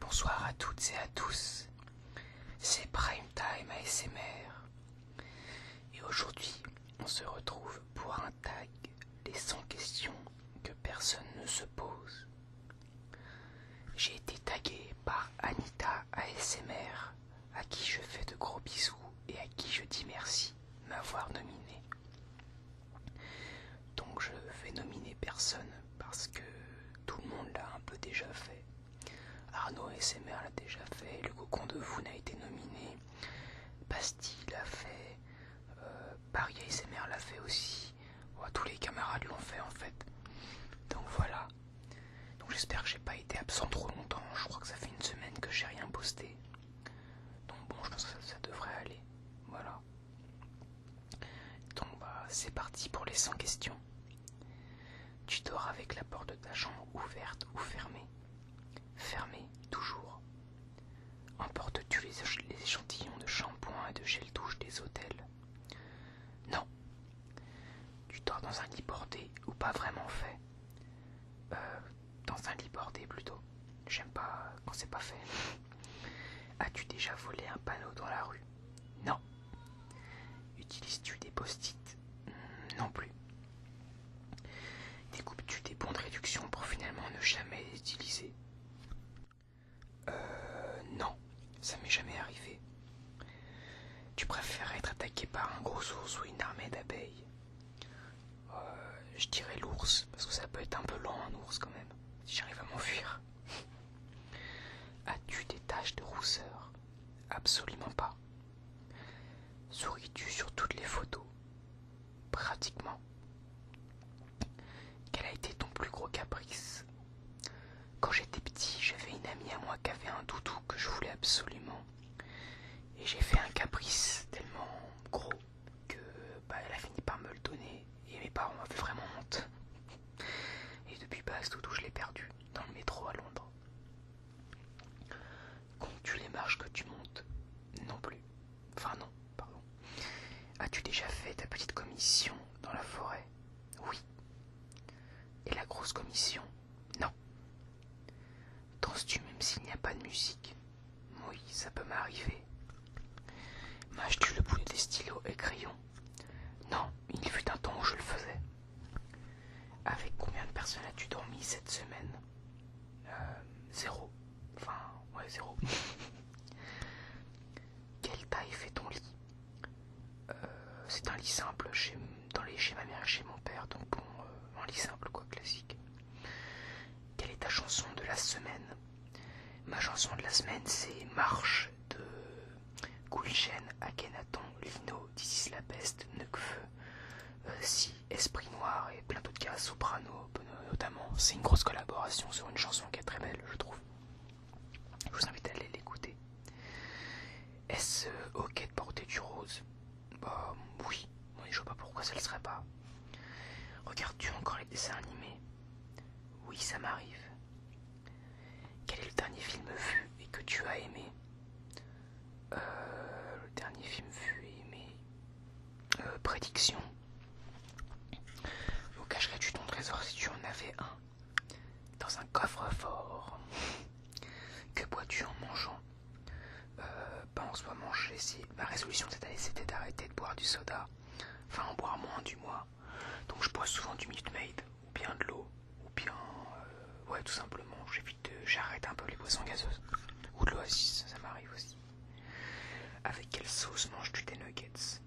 Bonsoir à toutes et à tous, c'est Prime Time ASMR et aujourd'hui on se retrouve pour un tag les 100 questions que personne ne se pose. J'ai été tagué par Anita ASMR à qui je fais de gros bisous et à qui je dis merci de m'avoir nominé. Donc je vais nominer personne parce que tout le monde l'a un peu déjà fait. Arnaud ASMR l'a déjà fait, le cocon de Voun a été nominé, Bastille l'a fait, Paris ASMR l'a fait aussi, tous les camarades l'ont fait en fait. Donc voilà, donc j'espère que j'ai pas été absent trop longtemps, je crois que ça fait une semaine que j'ai rien posté. Donc bon, je pense que ça devrait aller, voilà. Donc c'est parti pour les 100 questions. Tu dors avec la porte de ta chambre ouverte ou fermée? Fermée, toujours. Emportes-tu les échantillons de shampoing et de gel douche des hôtels? Non. Tu dors dans un lit bordé ou pas vraiment fait? Dans un lit bordé plutôt. J'aime pas quand c'est pas fait. As-tu déjà volé un panneau dans la rue? Non. Utilises-tu des post-it? Non plus. Découpes-tu des bons de réduction pour finalement ne jamais les utiliser? Non, ça m'est jamais arrivé. Tu préfères être attaqué par un gros ours ou une armée d'abeilles? Je dirais l'ours, parce que ça peut être un peu lent un ours quand même, si j'arrive à m'enfuir. As-tu des taches de rousseur? Absolument pas. Souris-tu sur toutes les photos? Pratiquement. Quel a été ton plus gros caprice? Quand j'étais petit, j'avais une amie à moi qui avait un doudou que je voulais absolument. Et j'ai fait un caprice tellement gros que elle a fini par me le donner. Et mes parents m'avaient vraiment honte. Et depuis ce doudou, je l'ai perdu dans le métro à Londres. Comptes-tu les marches que tu montes? Non plus. Enfin non, pardon. As-tu déjà fait ta petite commission dans la forêt? Oui. Et la grosse commission? Non. Danses-tu même s'il n'y a pas de musique? Oui, ça peut m'arriver. Mâches-tu le bout des stylos et crayons? Non, il fut un temps où je le faisais. Avec combien de personnes as-tu dormi cette semaine? Zéro. Enfin, ouais, zéro. Quelle taille fait ton lit? C'est un lit simple chez ma mère et chez mon père, donc bon, un lit simple quoi, classique. Quelle est ta chanson de la semaine? Ma chanson de la semaine, c'est Marche de Gulchen, Akhenaton, Lino, This is la peste, Nekfeu, Si, Esprit Noir et plein d'autres gars, Soprano notamment. C'est une grosse collaboration sur une chanson qui est très belle, je trouve. Je vous invite à aller l'écouter. Est-ce ok de porter du rose? Oui, je vois pas pourquoi ça le serait pas. Regardes-tu encore les dessins animés? Oui, ça m'arrive. Quel est le dernier film vu et que tu as aimé? Le dernier film vu et aimé... Prédiction. Où cacherais-tu ton trésor si tu en avais un? Dans un coffre-fort. Que bois-tu en mangeant? En ce moment, ma résolution cette année, c'était d'arrêter de boire du soda. Enfin, en boire moins du mois. Donc je bois souvent du Minute Maid, ou bien de l'eau, ou bien... ouais, tout simplement, j'arrête un peu les boissons gazeuses. Ou de l'Oasis, ça m'arrive aussi. Avec quelle sauce manges-tu tes nuggets?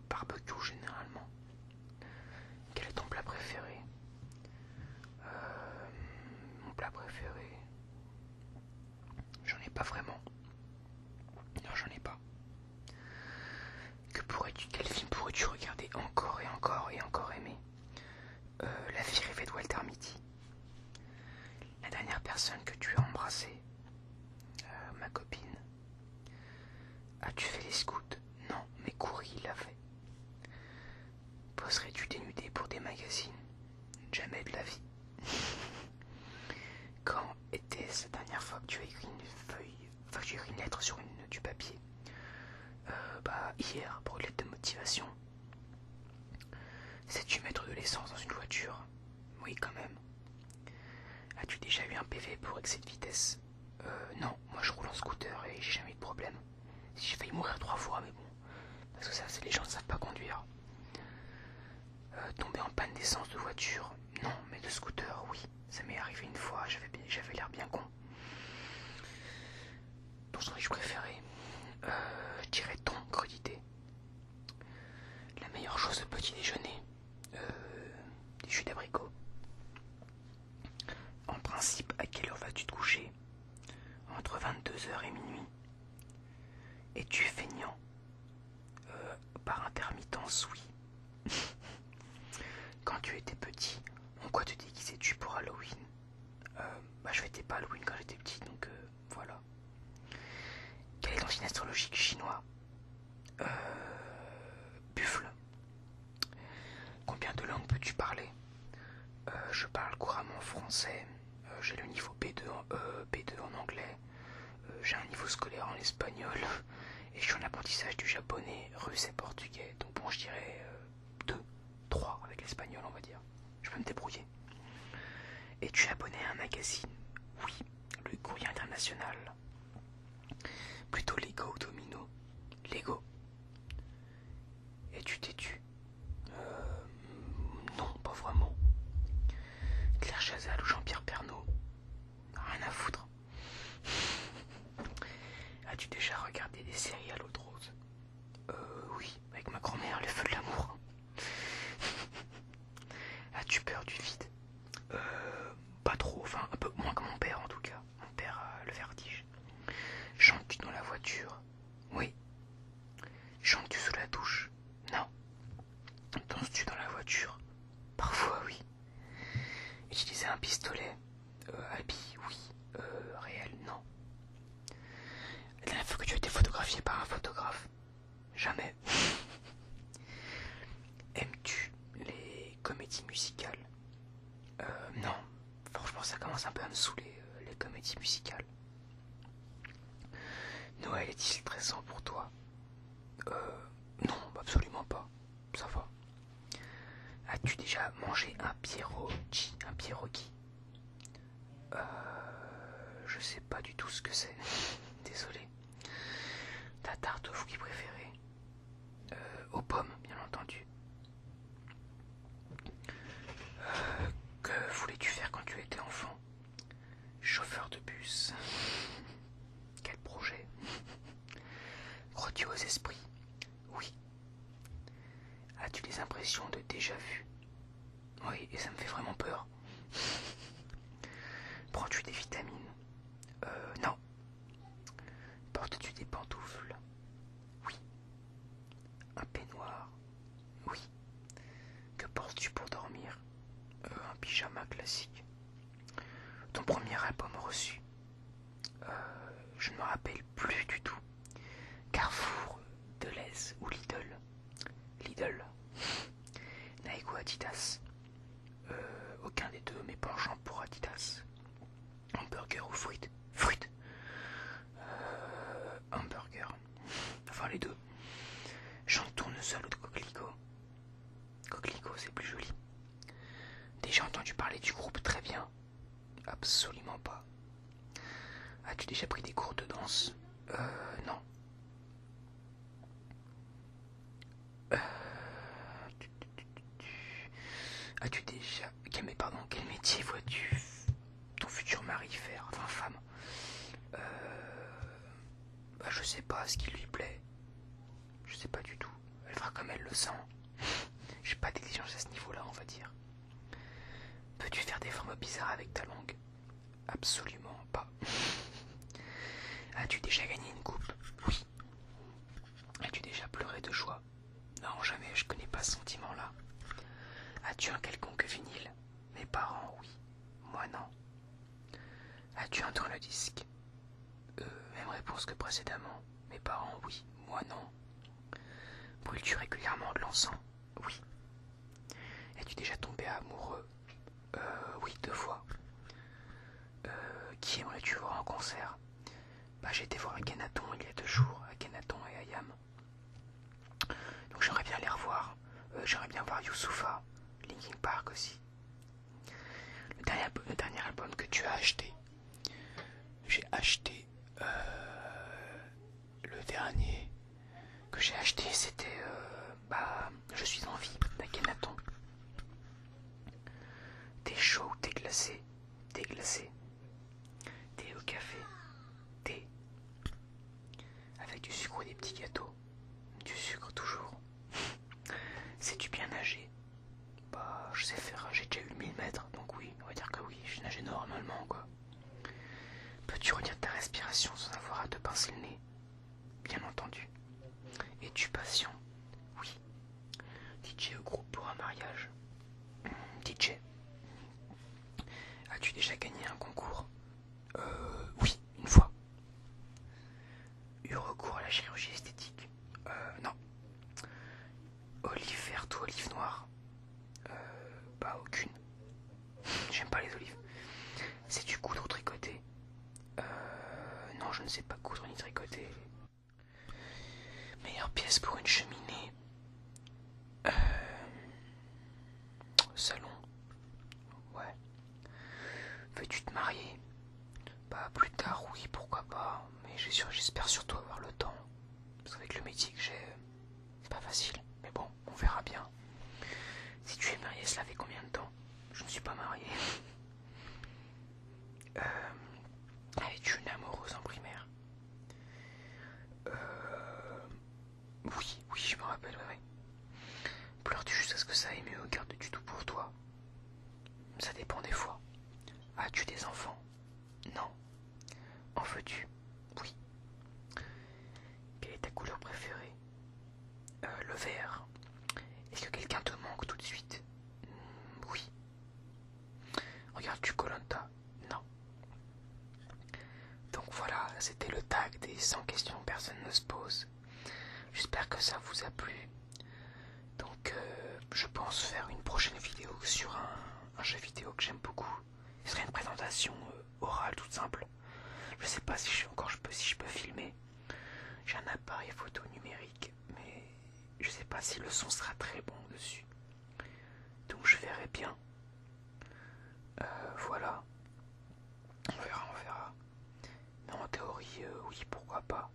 Barbecue généralement. Quel est ton plat préféré? Mon plat préféré... J'en ai pas vraiment. Non, j'en ai pas. Quel film pourrais-tu regarder encore et encore et encore aimer? La vie rêvée de Walter Mitty. La dernière personne que tu as embrassée? Ma copine. As-tu fait les scouts? Non, mais Coury l'a fait. Poserais-tu des nudés pour des magazines? Jamais de la vie. Quand était-ce la dernière fois que tu as écrit une lettre sur du papier? Hier, pour une lettre de motivation. Sais-tu mettre de l'essence dans une voiture? Oui, quand même. As-tu déjà eu un PV pour excès de vitesse? Non, moi je roule en scooter et j'ai jamais eu de problème. J'ai failli mourir 3 fois, mais bon, parce que ça, c'est les gens ne savent pas conduire. Tomber en panne d'essence de voiture, non, mais de scooter, oui. Ça m'est arrivé une fois, j'avais l'air bien con. Ton sandwich préféré, je dirais thon crudité. La meilleure chose au petit déjeuner, des jus d'abricot. En principe, à quelle heure vas-tu te coucher? Entre 22h et minuit. Es-tu feignant? Par intermittence, oui. Quand tu étais petit, en quoi te déguisais-tu pour Halloween? Je fêtais pas Halloween quand j'étais petit, donc voilà. Quel est ton signe astrologique chinois? Buffle. Combien de langues peux-tu parler? Je parle couramment français, j'ai le niveau B2 en anglais, j'ai un niveau scolaire en espagnol, et je suis en apprentissage du japonais, russe et portugais. Donc bon, je dirais 2, 3 avec l'espagnol, on va dire. Je peux me débrouiller. Es-tu abonné à un magazine? Oui, le Courrier International. Plutôt Lego ou Domino? Lego. Es-tu têtu? Non, pas vraiment. Claire Chazal ou Jean-Pierre Pernaut? Rien à foutre. As-tu déjà regardé des séries à l'eau de rose? Oui, avec ma grand-mère, le feu de l'amour. As-tu peur du vide? Pas trop, enfin un peu moins que mon père en tout cas. Mon père a le vertige. Chantes-tu dans la voiture? Oui. Chantes-tu sous la douche? Non. Danses-tu dans la voiture? Parfois oui. Utiliser un pistolet? Habit, oui. Réel, non. La dernière fois que tu as été photographié par un photographe? Jamais. Aimes-tu les comédies musicales? Non. Franchement, ça commence un peu à me saouler, les comédies musicales. Noël est-il stressant pour toi? Non, absolument pas. Ça va. As-tu déjà mangé un pierogi? Un pierogi? Je sais pas du tout ce que c'est. Désolé. Ta tarte aux fruits préférée? Aux pommes, bien entendu. Que voulais-tu faire quand tu étais enfant? Chauffeur de bus. Quel projet? Crois-tu aux esprits? Oui. As-tu des impressions de déjà-vu? Oui, et ça me fait vraiment peur. Prends-tu des vitamines? Non. Portes-tu des pantoufles? Oui. Un peignoir? Oui. Que portes-tu pour dormir? Un pyjama classique. Ton premier album reçu? Je ne me rappelle plus du tout. Carrefour, Deleuze ou Lidl? Lidl. Nike ou Adidas? Aucun des deux, mais penchant pour Adidas. Hamburger ou fruit? Fruit. Hamburger. Enfin les deux. Chant de tournesol ou de coquelicot? Coquelicot, c'est plus joli. Déjà entendu parler du groupe Très Bien? Absolument pas. As-tu déjà pris des cours de danse? Non. As-tu déjà... Quel métier vois-tu ton futur mari faire? Enfin, femme. Je sais pas ce qui lui plaît. Je sais pas du tout. Elle fera comme elle le sent. J'ai pas d'exigence à ce niveau-là, on va dire. Peux-tu faire des formes bizarres avec ta langue? Absolument pas. As-tu déjà gagné une coupe? Oui. As-tu déjà pleuré de joie? Non, jamais, je connais pas ce sentiment-là. As-tu un quelconque vinyle? Mes parents, oui. Moi, non. As-tu un tourne-disque? Même réponse que précédemment. Mes parents, oui. Moi, non. Brûles-tu régulièrement de l'encens? Oui. Es-tu déjà tombé amoureux? Oui, 2 fois. Qui aimerais-tu voir en concert? J'ai été voir Akhenaton il y a 2 jours, Akhenaton et Ayam. Donc j'aimerais bien les revoir. J'aimerais bien voir Youssoupha, Linkin Park aussi. Le dernier album que tu as acheté? J'ai acheté petit gâteau. Du sucre toujours. Sais-tu bien nager? Bah, je sais faire, j'ai déjà eu le 1000 mètres, donc oui, on va dire que oui, je nageais normalement, quoi. Peux-tu redire ta respiration sans avoir à te pincer le nez? Bien entendu. Es-tu patient? Oui. DJ au groupe pour un mariage? DJ. As-tu déjà gagné un concours? Oui, une fois. Eu recours à la chirurgie esthétique? Non. Olive verte ou olive noire? Bah, aucune. J'aime pas les olives. Sais-tu coudre ou tricoter? Non, je ne sais pas coudre ni tricoter. Meilleure pièce pour une cheminée? Salon? Ouais. Veux-tu te marier? Bah, plus tard, oui, pourquoi pas. Mais j'espère surtout avoir le temps. Parce qu'avec le métier que j'ai, c'est pas facile. Mais bon, on verra bien. Si tu es marié, cela fait combien de temps? Je ne suis pas marié. Avais-tu une amoureuse en primaire? Oui, je me rappelle, ouais. Pleures-tu juste à ce que ça aille mieux ou gardes-tu tout pour toi? Ça dépend des fois. As-tu des enfants? Non. En veux-tu? Oui. Quelle est ta couleur préférée? Le vert. Est-ce que quelqu'un te manque tout de suite? Oui. Regardes-tu koh Non. Donc voilà, c'était le tag des 100 questions que personne ne se pose. J'espère que ça vous a plu. Donc je pense faire une prochaine vidéo sur un jeu vidéo que j'aime beaucoup. Ce serait une présentation orale toute simple. Je sais pas si je peux filmer. J'ai un appareil photo numérique, mais je sais pas si le son sera très bon dessus. Donc je verrai bien. Voilà. On verra. Mais en théorie, oui, pourquoi pas.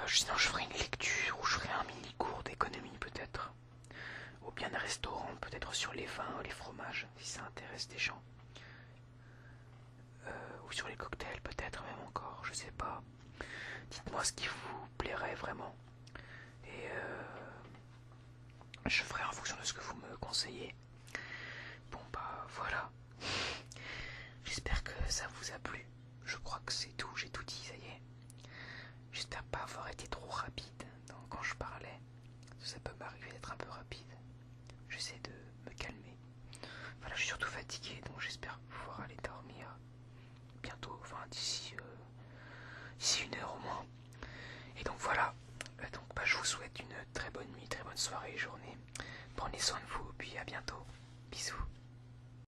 Sinon je ferai une lecture ou je ferai un mini cours d'économie peut-être. Ou bien un restaurant peut-être sur les vins, les fromages, si ça intéresse des gens. Ou sur les cocktails peut-être même encore, je sais pas. Dites-moi ce qui vous plairait vraiment. Et je ferai en fonction de ce que vous me conseillez. Bon bah voilà. J'espère que ça vous a plu. Je crois que c'est tout, j'ai tout dit, ça y est. J'espère pas avoir été trop rapide quand je parlais. Ça peut m'arriver d'être un peu rapide. J'essaie de me calmer. Voilà, je suis surtout fatigué, donc j'espère pouvoir aller dormir bientôt, enfin d'ici 1 heure au moins. Et donc voilà, donc je vous souhaite une très bonne nuit, très bonne soirée et journée. Prenez soin de vous, puis à bientôt. Bisous.